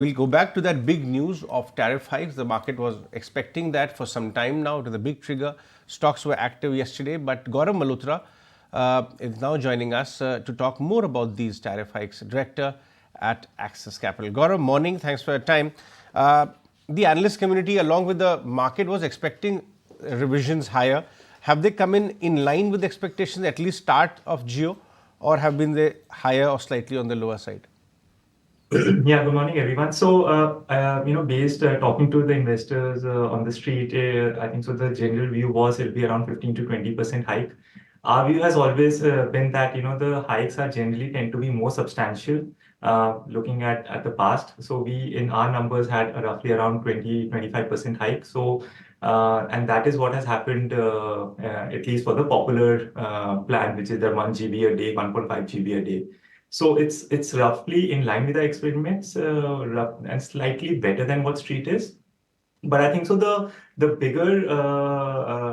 We'll go back to that big news of tariff hikes. The market was expecting that for some time now. To the big trigger, stocks were active yesterday, but Gaurav Malhotra is now joining us to talk more about these tariff hikes. Director at Axis Capital. Gaurav, morning. Thanks for your time. The analyst community, along with the market, was expecting revisions higher. Have they come in line with expectations, at least start of Jio, or have been they higher or slightly on the lower side? Yeah, good morning, everyone. So, based talking to the investors on the street, I think so. The general view was it'll be around 15 to 20% hike. Our view has always been that the hikes are generally tend to be more substantial. Looking at the past, so we in our numbers had roughly around 20-25% hike. So, and that is what has happened at least for the popular plan, which is the 1 GB a day, 1.5 GB a day. So it's roughly in line with the experiments and slightly better than what street is. But I think so. The bigger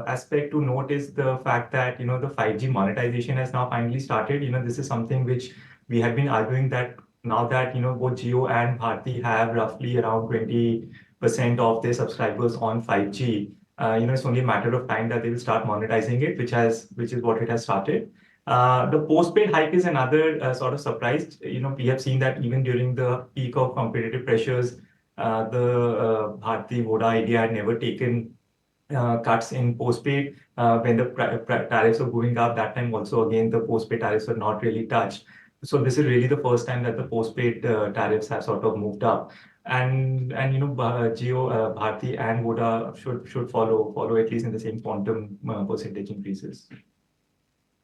aspect to note is the fact that the 5G monetization has now finally started. This is something which we have been arguing that now that both Jio and Bharti have roughly around 20% of their subscribers on 5G. It's only a matter of time that they will start monetizing it, which is what it has started. The postpaid hike is another sort of surprise. We have seen that even during the peak of competitive pressures, the Bharti Voda idea had never taken cuts in postpaid when the tariffs were going up. That time also, again, the postpaid tariffs were not really touched. So this is really the first time that the postpaid tariffs have sort of moved up. And Jio, Bharti and Voda should follow at least in the same quantum percentage increases.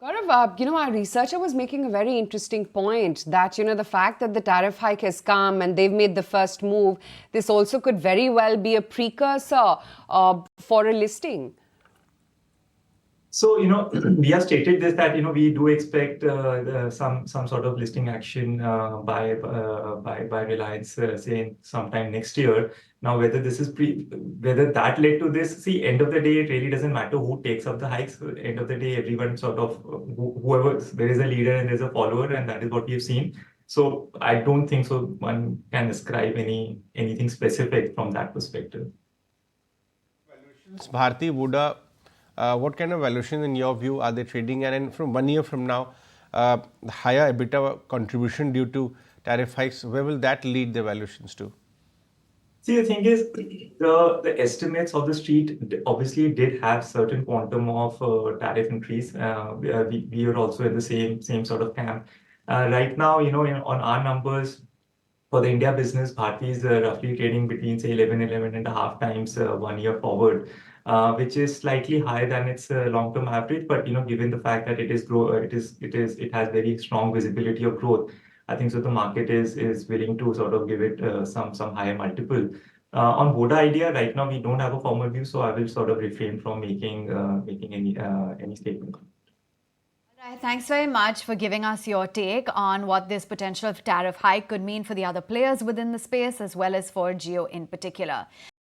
Gaurav, our researcher was making a very interesting point that, the fact that the tariff hike has come and they've made the first move, this also could very well be a precursor for a listing. So, we have stated this that, we do expect some sort of listing action by Reliance, say sometime next year. Now, whether this is whether that led to this, see, end of the day, it really doesn't matter who takes up the hikes. End of the day, everyone sort of, whoever, there is a leader and there's a follower, and that is what we have seen. So I don't think so one can ascribe anything specific from that perspective. Bharti, Voda, what kind of valuation in your view are they trading at? And from 1 year from now, higher EBITDA contribution due to tariff hikes, where will that lead the valuations to? See, the thing is, the estimates of the street obviously did have certain quantum of tariff increase. We are also in the same sort of camp. Right now, on our numbers, for the India business, Bharti is roughly trading between say 11 and a half times 1 year forward, which is slightly higher than its long-term average. But given the fact that it has very strong visibility of growth, I think so. The market is willing to sort of give it some higher multiple. On Voda idea, right now we don't have a formal view, so I will sort of refrain from making any statement. Thanks very much for giving us your take on what this potential tariff hike could mean for the other players within the space as well as for Jio in particular.